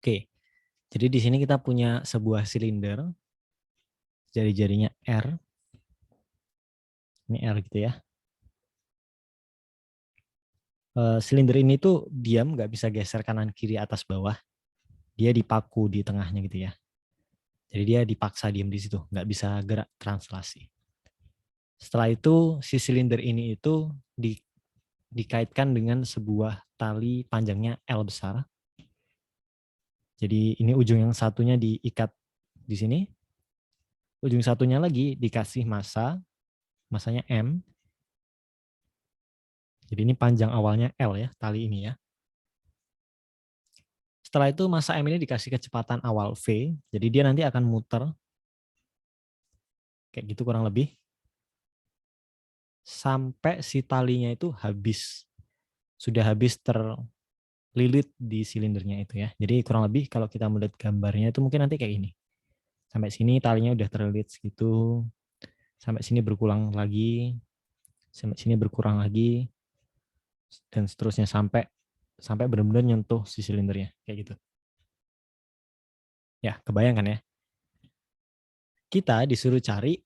Oke, jadi di sini kita punya sebuah silinder, jari-jarinya R. Ini R gitu ya. Silinder ini tuh diam, nggak bisa geser kanan kiri atas bawah. Dia dipaku di tengahnya gitu ya. Jadi dia dipaksa diam di situ, nggak bisa gerak translasi. Setelah itu si silinder ini itu dikaitkan dengan sebuah tali panjangnya L besar. Jadi ini ujung yang satunya diikat di sini, ujung satunya lagi dikasih massa, massanya M. Jadi ini panjang awalnya L ya, tali ini ya. Setelah itu massa M ini dikasih kecepatan awal V, jadi dia nanti akan muter kayak gitu kurang lebih sampai si talinya itu sudah habis terlilit di silindernya itu ya. Jadi kurang lebih kalau kita melihat gambarnya itu mungkin nanti kayak ini. Sampai sini talinya udah terlilit segitu, sampai sini berkurang lagi, sampai sini berkurang lagi, dan seterusnya sampai benar-benar nyentuh si silindernya kayak gitu. Ya, kebayangkan ya. Kita disuruh cari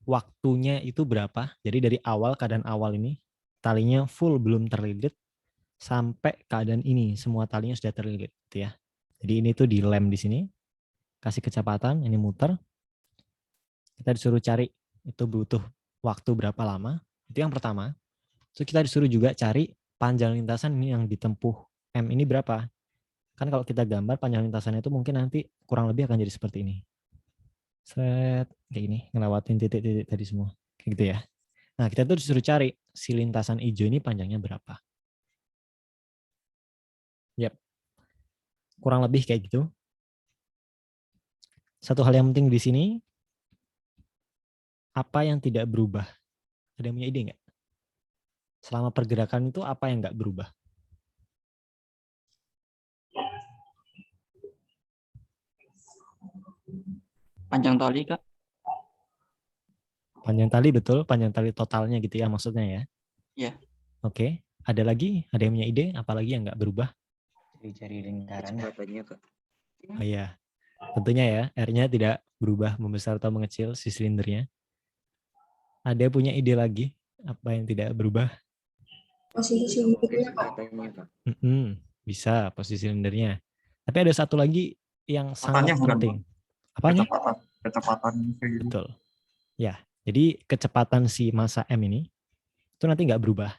waktunya itu berapa. Jadi dari awal, keadaan awal ini talinya full belum terlilit sampai keadaan ini semua talinya sudah terlilit gitu ya. Jadi ini tuh dilem di sini, kasih kecepatan, ini muter. Kita disuruh cari itu butuh waktu berapa lama. Itu yang pertama. Terus kita disuruh juga cari panjang lintasan ini yang ditempuh M ini berapa. Kan kalau kita gambar panjang lintasannya itu mungkin nanti kurang lebih akan jadi seperti ini. Set, kayak gini, ngelewatin titik-titik tadi semua. Kayak gitu ya. Nah, kita tuh disuruh cari si lintasan hijau ini panjangnya berapa. Yap, kurang lebih kayak gitu. Satu hal yang penting di sini, apa yang tidak berubah? Ada yang punya ide nggak? Selama pergerakan itu apa yang nggak berubah? Panjang tali, Kak. Panjang tali betul, panjang tali totalnya gitu ya maksudnya ya. Ya. Oke, ada lagi? Ada yang punya ide? Apalagi yang nggak berubah? Cari-cari lingkaran. Kecepatannya, Kak. Oh iya, tentunya ya, R-nya tidak berubah membesar atau mengecil si silindernya. Ada yang punya ide lagi? Apa yang tidak berubah? Posisi silindernya, Kak. Kecepatannya, Kak. Bisa posisi silindernya. Tapi ada satu lagi yang sangat Kecepatannya bukan, penting. Apanya? kecepatan gitu. Betul. Ya, jadi kecepatan si massa M ini itu nanti nggak berubah.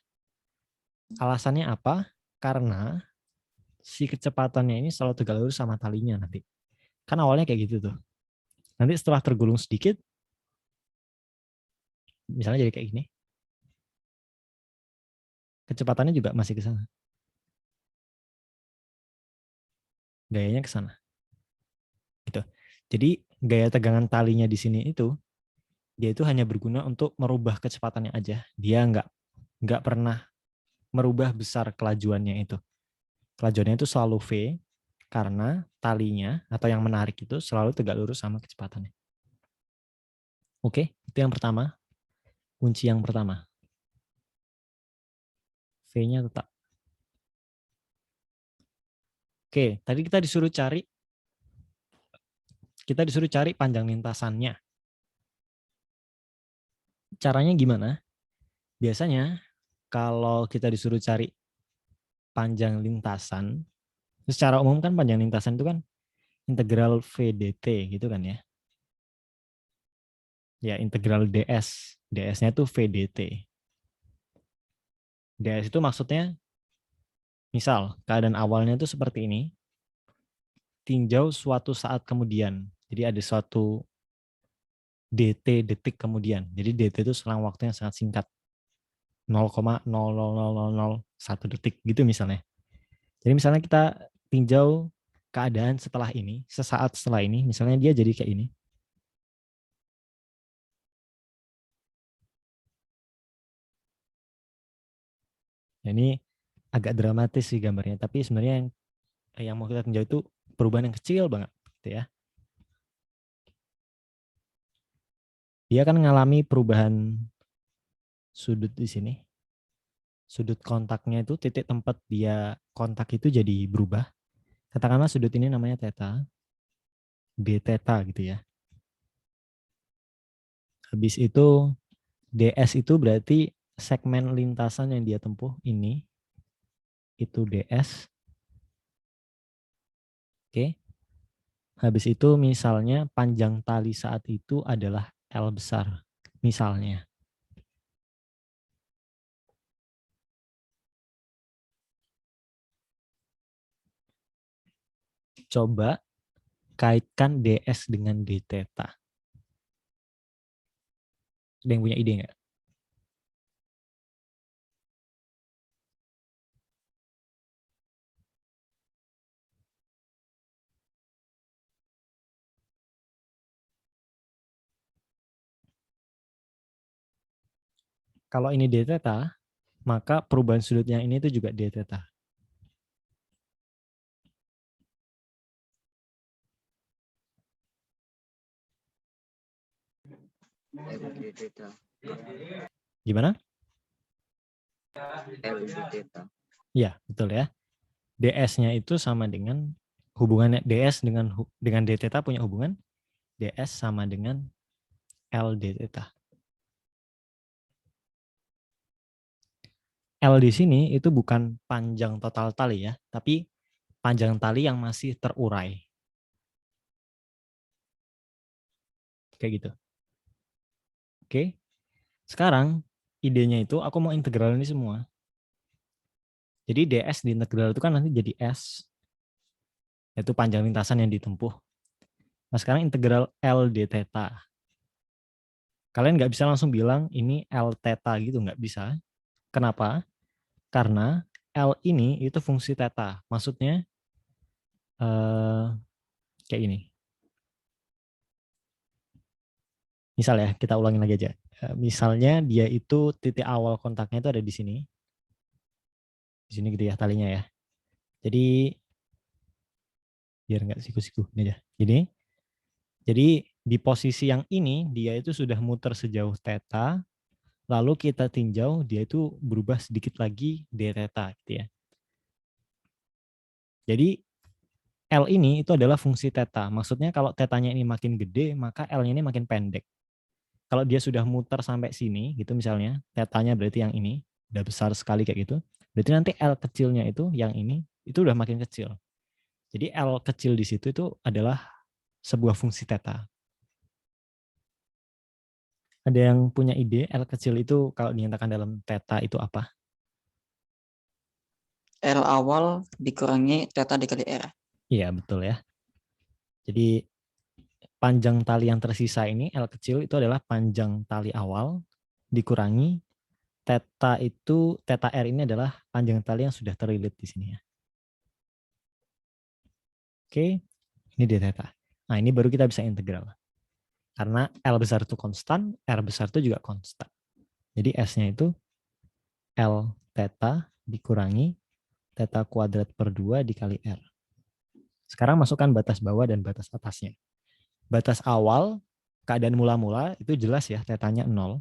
Alasannya apa? Karena si kecepatannya ini selalu tegak lurus sama talinya nanti. Kan awalnya kayak gitu tuh. Nanti setelah tergulung sedikit, misalnya jadi kayak gini, kecepatannya juga masih ke sana. Gayanya ke sana. Gitu. Jadi gaya tegangan talinya di sini itu, dia itu hanya berguna untuk merubah kecepatannya aja. Dia nggak pernah merubah besar kelajuannya itu. Kelajuannya itu selalu V, karena talinya atau yang menarik itu selalu tegak lurus sama kecepatannya. Oke, itu yang pertama. Kunci yang pertama. V-nya tetap. Oke, tadi kita disuruh cari panjang lintasannya. Caranya gimana? Biasanya kalau kita disuruh cari panjang lintasan, secara umum kan panjang lintasan itu kan integral VDT gitu kan ya. Ya, integral DS. DS-nya itu VDT. DS itu maksudnya misal keadaan awalnya itu seperti ini, tinjau suatu saat kemudian. Jadi ada suatu DT detik kemudian. Jadi DT itu selang waktu yang sangat singkat. 0,00001 detik gitu misalnya. Jadi misalnya kita tinjau keadaan setelah ini, sesaat setelah ini, misalnya dia jadi kayak ini. Ini agak dramatis sih gambarnya, tapi sebenarnya yang mau kita tinjau itu perubahan yang kecil banget gitu ya. Dia kan mengalami perubahan sudut di sini. Sudut kontaknya itu titik tempat dia kontak itu jadi berubah. Katakanlah sudut ini namanya theta, d theta gitu ya. Habis itu ds itu berarti segmen lintasan yang dia tempuh ini, itu ds. Oke. Habis itu misalnya panjang tali saat itu adalah L besar, misalnya. Coba kaitkan ds dengan d theta. Ada yang punya ide nggak? Kalau ini d theta, maka perubahan sudutnya ini itu juga d theta. Gimana? Ya, betul ya. ds-nya itu sama dengan hubungannya ds dengan d theta punya hubungan ds sama dengan L d theta. L di sini itu bukan panjang total tali ya, tapi panjang tali yang masih terurai. Kayak gitu. Oke. Sekarang idenya itu aku mau integral ini semua. Jadi ds di integral itu kan nanti jadi S, yaitu panjang lintasan yang ditempuh. Nah sekarang integral L d theta. Kalian nggak bisa langsung bilang ini L theta gitu, nggak bisa. Kenapa? Karena L ini itu fungsi theta. Maksudnya kayak ini. Misal ya, kita ulangin lagi aja. Misalnya dia itu titik awal kontaknya itu ada di sini. Di sini gitu ya talinya ya. Jadi biar nggak siku-siku ini aja. Jadi di posisi yang ini dia itu sudah muter sejauh theta, lalu kita tinjau dia itu berubah sedikit lagi d theta gitu ya. Jadi L ini itu adalah fungsi theta. Maksudnya kalau thetanya ini makin gede, maka L-nya ini makin pendek. Kalau dia sudah muter sampai sini gitu misalnya, thetanya berarti yang ini udah besar sekali kayak gitu. Berarti nanti L kecilnya itu yang ini itu udah makin kecil. Jadi L kecil di situ itu adalah sebuah fungsi theta. Ada yang punya ide L kecil itu kalau dinyatakan dalam theta itu apa? L awal dikurangi theta dikali R. Iya, betul ya. Jadi panjang tali yang tersisa ini L kecil itu adalah panjang tali awal dikurangi theta itu, theta R ini adalah panjang tali yang sudah terlilit di sini ya. Oke, ini d theta. Nah, ini baru kita bisa integral. Karena L besar itu konstan, R besar itu juga konstan. Jadi S-nya itu L theta dikurangi theta kuadrat per 2 dikali R. Sekarang masukkan batas bawah dan batas atasnya. Batas awal, keadaan mula-mula itu jelas ya, tetanya 0.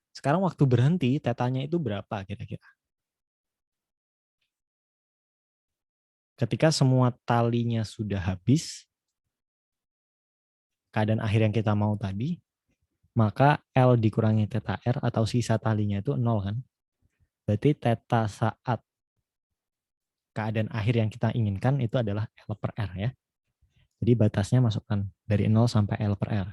Sekarang waktu berhenti, tetanya itu berapa kira-kira? Ketika semua talinya sudah habis, keadaan akhir yang kita mau tadi, maka L dikurangi theta R atau sisa talinya itu 0 kan? Berarti theta saat keadaan akhir yang kita inginkan itu adalah L per R ya. Jadi batasnya masukkan dari 0 sampai L per R.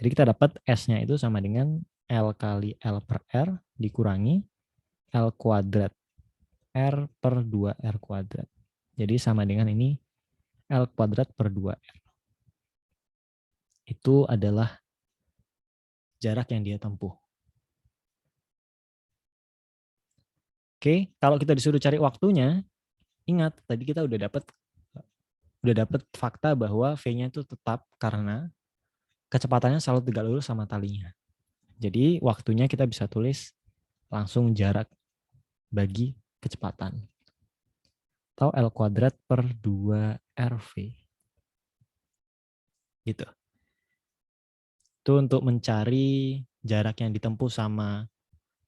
Jadi kita dapat S-nya itu sama dengan L kali L per R dikurangi L kuadrat R per 2R kuadrat. Jadi sama dengan ini L kuadrat per 2R. Itu adalah jarak yang dia tempuh. Oke, kalau kita disuruh cari waktunya, ingat tadi kita udah dapat fakta bahwa V-nya itu tetap karena kecepatannya selalu tegak lurus sama talinya. Jadi waktunya kita bisa tulis langsung jarak bagi kecepatan. Atau L kuadrat per 2RV. Gitu. Itu untuk mencari jarak yang ditempuh sama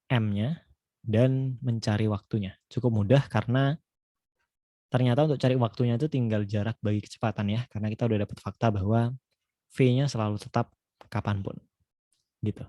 M-nya dan mencari waktunya. Cukup mudah karena ternyata untuk cari waktunya itu tinggal jarak bagi kecepatan ya, karena kita udah dapat fakta bahwa V-nya selalu tetap kapanpun. Gitu.